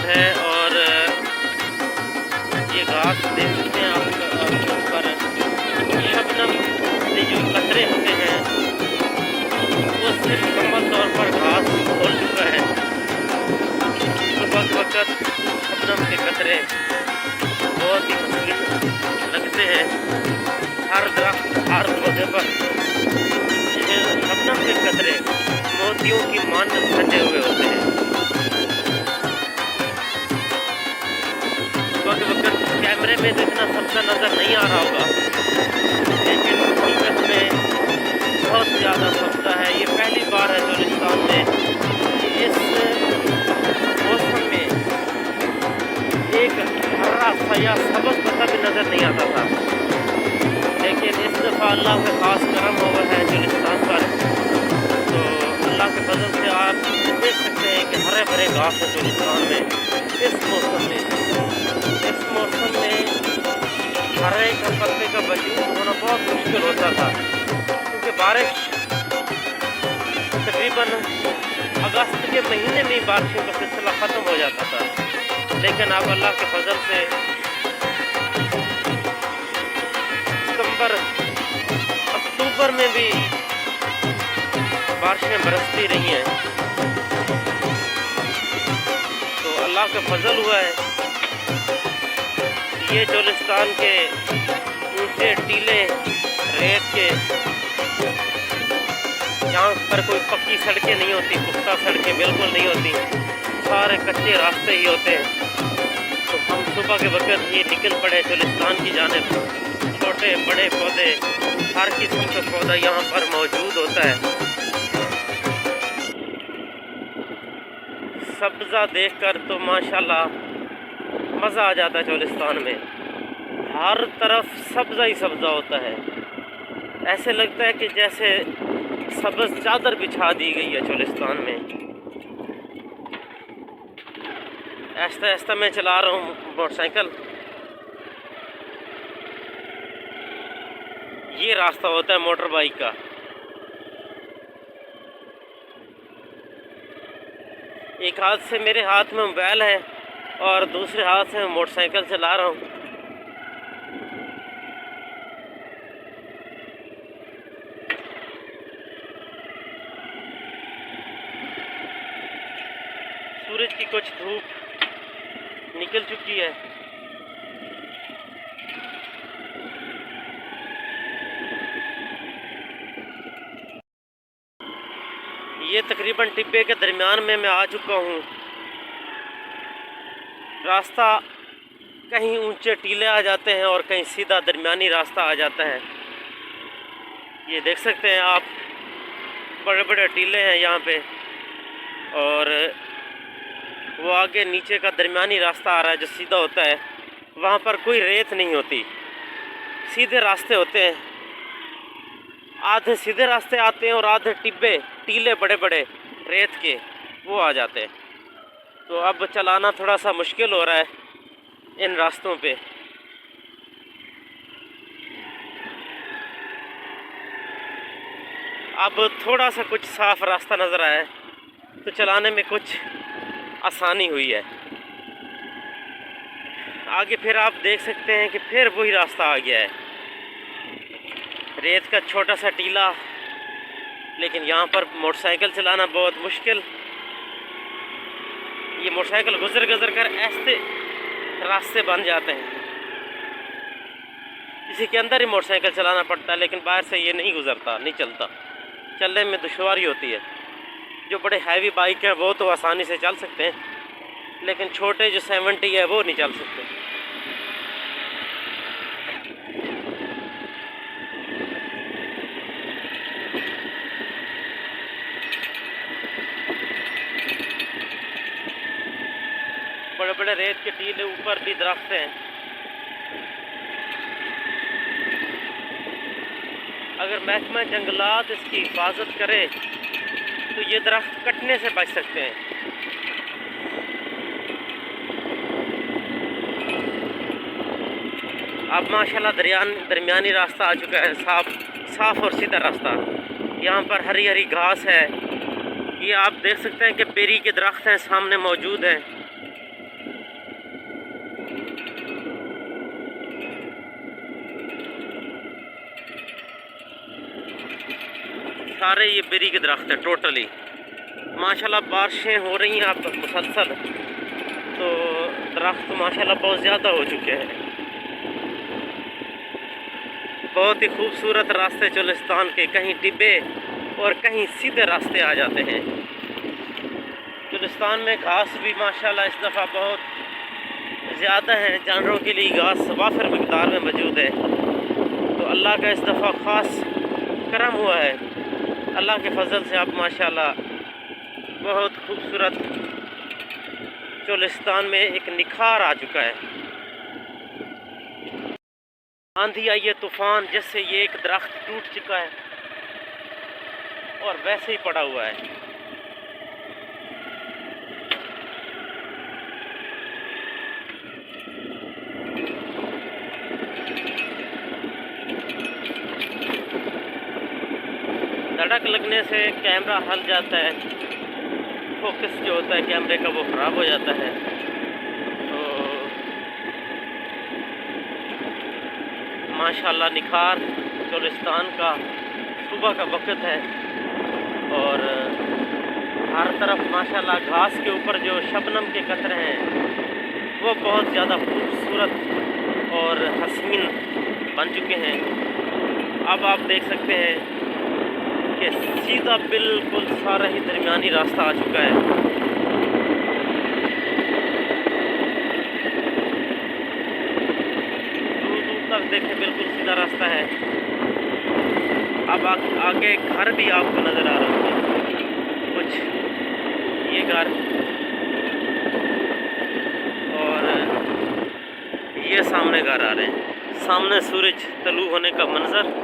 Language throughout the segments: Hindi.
है और ये घास देख सकते हैं आपके ऊपर शबनम से जो कतरे होते हैं वो सिर्फ मुकम्मल तौर पर घास खोल चुका है। सुबह वक्त शबनम के कतरे बहुत ही हसीन लगते हैं। हर दरख्त हर पौधे पर शबनम के कतरे मोतियों की मानद सजे हुए होते हैं। सुबह के वक्त कैमरे में तो इतना सब्जा नज़र नहीं आ रहा होगा, लेकिन हकीकत में बहुत ज़्यादा सब्जा है। ये पहली बार है चोलिस्तान में इस मौसम में एक हरा सा या सबज पत्ता भी नज़र नहीं आता था, लेकिन इस दफ़ा अल्लाह का खास करम हुआ है चोलिस्तान पर। तो अल्लाह के फजल से आप देख सकते हैं कि हरे भरे घास है चोलिस्तान में। इस मौसम में हरे का पत्ते का वजूद होना बहुत मुश्किल होता था, क्योंकि बारिश तकरीबन अगस्त के महीने में बारिशों का सिलसिला ख़त्म हो जाता था। लेकिन अब अल्लाह के फजल से सितंबर अक्टूबर में भी बारिशें बरसती रही हैं। तो अल्लाह का फजल हुआ है। ये चोलिस्तान के ऊंचे टीले रेत के, यहाँ पर कोई पक्की सड़कें नहीं होती, पुख्ता सड़कें बिल्कुल नहीं होती, सारे कच्चे रास्ते ही होते हैं। तो हम सुबह के वक्त ये निकल पड़े चोलिस्तान की जानिब। छोटे बड़े पौधे, हर किस्म का पौधा यहाँ पर मौजूद होता है। सब्ज़ा देखकर तो माशाल्लाह मज़ा आ जाता है। चोलिस्तान में हर तरफ सब्ज़ा ही सब्ज़ा होता है। ऐसे लगता है कि जैसे सब्ज़ चादर बिछा दी गई है चोलिस्तान में। ऐसा ऐसा मैं चला रहा हूँ मोटरसाइकिल। ये रास्ता होता है मोटर बाइक का। एक हाथ से मेरे हाथ में मोबाइल है और दूसरे हाथ से मैं मोटरसाइकिल चला रहा हूँ। सूरज की कुछ धूप निकल चुकी है। ये तकरीबन टिब्बे के दरमियान में मैं आ चुका हूँ। रास्ता कहीं ऊंचे टीले आ जाते हैं और कहीं सीधा दरमियानी रास्ता आ जाता है। ये देख सकते हैं आप, बड़े बड़े टीले हैं यहाँ पे, और वो आगे नीचे का दरमियानी रास्ता आ रहा है जो सीधा होता है। वहाँ पर कोई रेत नहीं होती, सीधे रास्ते होते हैं। आधे सीधे रास्ते आते हैं और आधे टिब्बे टीले बड़े बड़े रेत के वो आ जाते हैं। तो अब चलाना थोड़ा सा मुश्किल हो रहा है इन रास्तों पे। अब थोड़ा सा कुछ साफ़ रास्ता नज़र आया है तो चलाने में कुछ आसानी हुई है। आगे फिर आप देख सकते हैं कि फिर वही रास्ता आ गया है, रेत का छोटा सा टीला। लेकिन यहाँ पर मोटरसाइकिल चलाना बहुत मुश्किल। ये मोटरसाइकिल गुजर गुजर कर ऐसे रास्ते बन जाते हैं। इसी के अंदर ही मोटरसाइकिल चलाना पड़ता है, लेकिन बाहर से ये नहीं गुजरता, नहीं चलता, चलने में दुश्वारी होती है। जो बड़े हैवी बाइक हैं वो तो आसानी से चल सकते हैं, लेकिन छोटे जो 70 है वो नहीं चल सकते। बड़े बड़े रेत के टीले, ऊपर भी दरख्त हैं। अगर महकमा जंगलात इसकी हिफाजत करे तो ये दरख्त कटने से बच सकते हैं। अब माशाल्लाह दरमियानी रास्ता आ चुका है, साफ और सीधा रास्ता। यहाँ पर हरी हरी घास है। ये आप देख सकते हैं कि बेरी के दरख्त हैं सामने मौजूद हैं। सारे ये बेरी के दरख्त हैं टोटली। माशाल्लाह बारिशें हो रही हैं अब मुसलसल, तो दरख्त माशाल्लाह बहुत ज़्यादा हो चुके हैं। बहुत ही खूबसूरत रास्ते चोलिस्तान के, कहीं टिब्बे और कहीं सीधे रास्ते आ जाते हैं। चोलिस्तान में घास भी माशाल्लाह इस दफ़ा बहुत ज़्यादा है, जानवरों के लिए घास वाफिर मकदार में मौजूद है। तो अल्लाह का इस दफ़ा ख़ास करम हुआ है। अल्लाह के फजल से अब माशाल्लाह बहुत खूबसूरत चोलिस्तान में एक निखार आ चुका है। आंधी आई है, तूफान, जिससे ये एक दरख्त टूट चुका है और वैसे ही पड़ा हुआ है। धड़क लगने से कैमरा हल जाता है, फोकस जो होता है कैमरे का वो ख़राब हो जाता है। तो माशाल्लाह निखार चोलिस्तान का सुबह का वक्त है और हर तरफ माशाल्लाह घास के ऊपर जो शबनम के कतरे हैं वो बहुत ज़्यादा खूबसूरत और हसीन बन चुके हैं। अब आप देख सकते हैं कि सीधा बिल्कुल सारा ही दरमियानी रास्ता आ चुका है। दूर दूर तक देखें बिल्कुल सीधा रास्ता है। अब आगे घर भी आपको नज़र आ रहे होंगे, कुछ ये घर और ये सामने घर आ रहे हैं। सामने सूरज तलू होने का मंजर।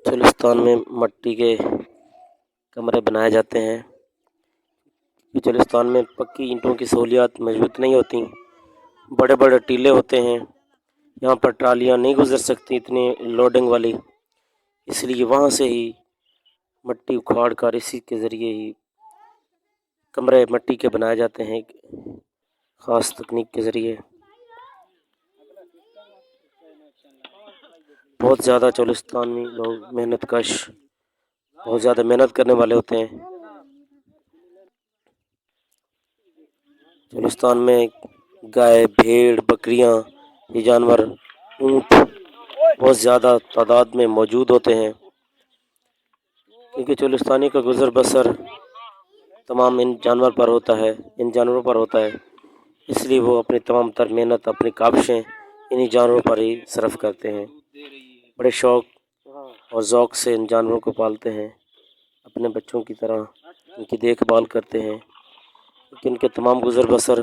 चोलिस्तान में मट्टी के कमरे बनाए जाते हैं। चोलिस्तान में पक्की ईंटों की सहूलियात मजबूत नहीं होती, बड़े बड़े टीले होते हैं। यहाँ पर ट्रालियाँ नहीं गुजर सकती इतनी लोडिंग वाली, इसलिए वहाँ से ही मट्टी उखाड़ कर इसी के ज़रिए ही कमरे मट्टी के बनाए जाते हैं ख़ास तकनीक के ज़रिए। बहुत ज़्यादा चोलिस्तान में लोग मेहनत कश, बहुत ज़्यादा मेहनत करने वाले होते हैं। चोलिस्तान में गाय, भेड़, बकरियां, ये जानवर, ऊँट बहुत ज़्यादा तादाद में मौजूद होते हैं, क्योंकि चोलिस्तानी का गुज़र बसर तमाम इन जानवरों पर होता है, इसलिए वो अपनी तमाम तर मेहनत, अपनी काबिशें इन्हीं जानवरों पर ही सर्फ करते हैं। बड़े शौक़ और ज़ौक़ से इन जानवरों को पालते हैं, अपने बच्चों की तरह इनकी देखभाल करते हैं, क्योंकि इनके तमाम गुज़र बसर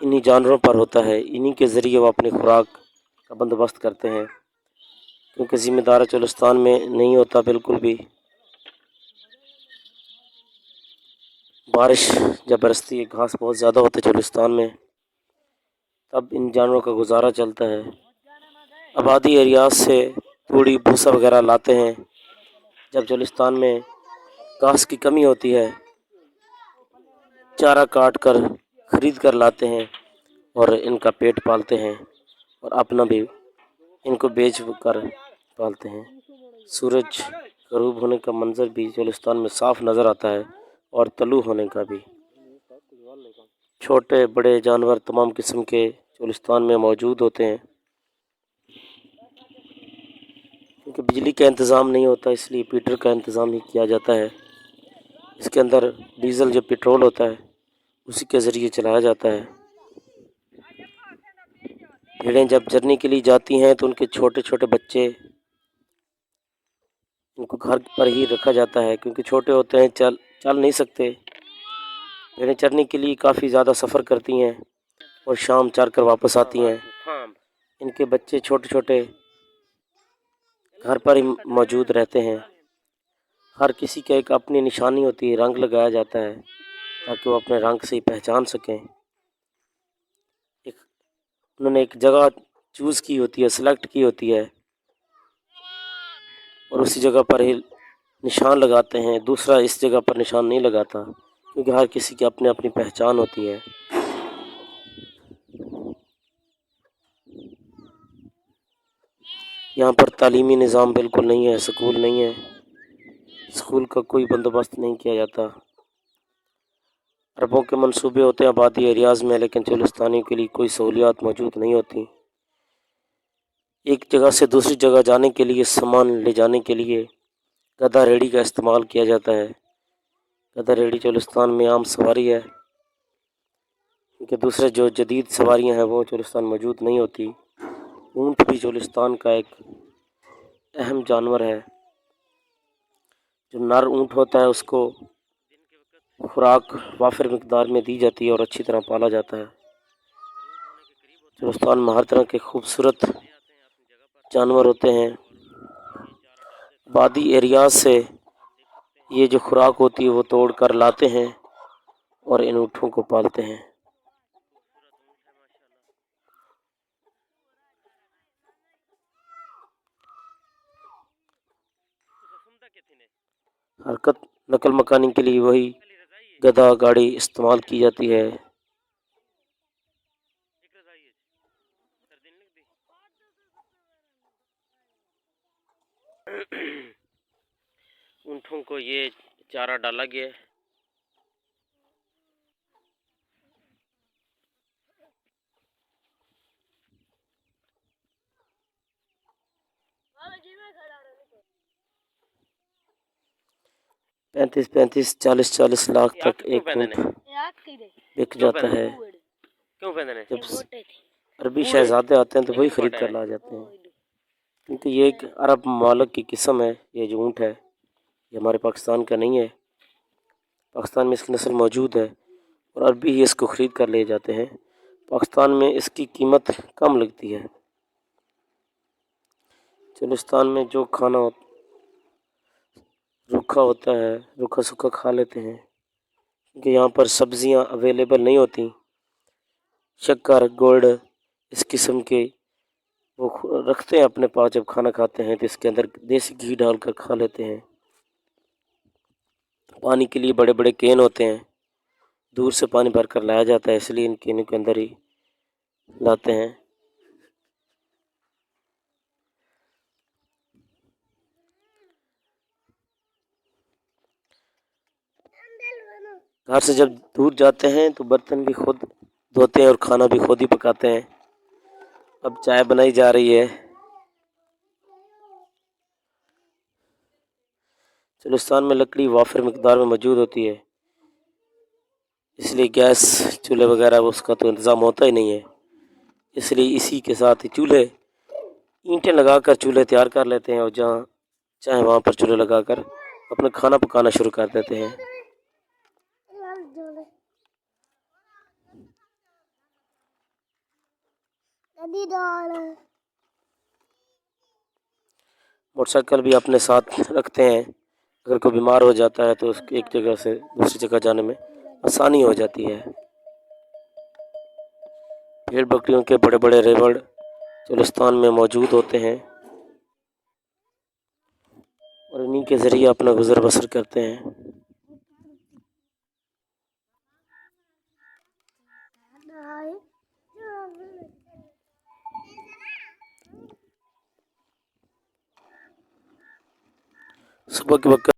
इन्हीं जानवरों पर होता है। इन्हीं के ज़रिए वो अपनी खुराक का बंदोबस्त करते हैं, क्योंकि ज़िम्मेदार चोलिस्तान में नहीं होता बिल्कुल भी। बारिश जब बरसती है, घास बहुत ज़्यादा होता है चोलिस्तान में, तब इन जानवरों का गुजारा चलता है। आबादी एरियाज से तूड़ी भूसा वगैरह लाते हैं। जब चोलिस्तान में घास की कमी होती है, चारा काट कर ख़रीद कर लाते हैं और इनका पेट पालते हैं और अपना भी इनको बेच कर पालते हैं। सूरज गरूब होने का मंज़र भी चोलिस्तान में साफ़ नज़र आता है और तलू होने का भी। छोटे बड़े जानवर तमाम किस्म के चोलिस्तान में मौजूद होते हैं। क्योंकि बिजली का इंतज़ाम नहीं होता, इसलिए पीटर का इंतज़ाम ही किया जाता है। इसके अंदर डीज़ल जो पेट्रोल होता है उसी के ज़रिए चलाया जाता है। भेड़ें जब जर्नी के लिए जाती हैं तो उनके छोटे छोटे बच्चे इनको घर पर ही रखा जाता है क्योंकि छोटे होते हैं, चल नहीं सकते। भेड़ें चरने के लिए काफ़ी ज़्यादा सफ़र करती हैं और शाम चर कर वापस आती हैं। इनके बच्चे छोटे छोटे घर पर ही मौजूद रहते हैं। हर किसी का एक अपनी निशानी होती है, रंग लगाया जाता है ताकि वो अपने रंग से ही पहचान सकें। उन्होंने एक जगह चूज़ की होती है, सेलेक्ट की होती है और उसी जगह पर ही निशान लगाते हैं। दूसरा इस जगह पर निशान नहीं लगाता क्योंकि हर किसी की अपनी अपनी पहचान होती है। यहाँ पर तालीमी निज़ाम बिल्कुल नहीं है, स्कूल नहीं है, स्कूल का कोई बंदोबस्त नहीं किया जाता। अरबों के मंसूबे होते हैं आबादी एरियाज़ में, लेकिन चुलिस्तानियों के लिए कोई सहूलियात मौजूद नहीं होती। एक जगह से दूसरी जगह जाने के लिए, सामान ले जाने के लिए गधा रेडी का इस्तेमाल किया जाता है। गधा रेडी चुलिस्तान में आम सवारी है क्योंकि दूसरे जो जदीद सवारियां हैं वो चुलिस्तान मौजूद नहीं होती। ऊँट भी चुलिस्तान का एक अहम जानवर है। जो नर ऊँट होता है उसको खुराक वाफिर मिकदार में दी जाती है और अच्छी तरह पाला जाता है। चुलिस्तान में हर तरह के खूबसूरत जानवर होते हैं। वादी एरियाज से ये जो खुराक होती है वो तोड़ कर लाते हैं और इन ऊँटों को पालते हैं। हरकत नकल मकानी के लिए वही गधा गाड़ी इस्तेमाल की जाती है। ऊँटों को ये चारा डाला गया है। पैंतीस 40 लाख तक एक ऊँट बिक जाता है। जब अरबी शहजादे आते हैं तो वही खरीद कर ला जाते हैं क्योंकि ये एक अरब ममालिक की किस्म है। ये जो ऊँट है ये हमारे पाकिस्तान का नहीं है। पाकिस्तान में इसकी नस्ल मौजूद है और अरबी ही इसको ख़रीद कर ले जाते हैं। पाकिस्तान में इसकी कीमत कम लगती है। चुलिस्तान में जो खाना रूखा होता है, रूखा सूखा खा लेते हैं क्योंकि यहाँ पर सब्जियाँ अवेलेबल नहीं होती। शक्कर गुड़ इस किस्म के वो रखते हैं अपने पास। जब खाना खाते हैं तो इसके अंदर देसी घी डालकर खा लेते हैं। पानी के लिए बड़े बड़े कैन होते हैं, दूर से पानी भर कर लाया जाता है, इसलिए इन कैनों के अंदर ही लाते हैं। घर से जब दूर जाते हैं तो बर्तन भी खुद धोते हैं और खाना भी खुद ही पकाते हैं। अब चाय बनाई जा रही है। चुलिस्तान में लकड़ी वाफिर मिकदार में मौजूद होती है, इसलिए गैस चूल्हे वगैरह उसका तो इंतज़ाम होता ही नहीं है। इसलिए इसी के साथ ही चूल्हे ईंटें लगाकर चूल्हे तैयार कर लेते हैं और जहाँ चाहे वहाँ पर चूल्हे लगाकर अपना खाना पकाना शुरू कर देते हैं। मोटरसाइकिल भी अपने साथ रखते हैं। अगर कोई बीमार हो जाता है तो उसके एक जगह से दूसरी जगह जाने में आसानी हो जाती है। भेड़ बकरियों के बड़े बड़े रेवड़ चुलिस्तान में मौजूद होते हैं और इन्हीं के ज़रिए अपना गुजर बसर करते हैं। सुबह के वक्त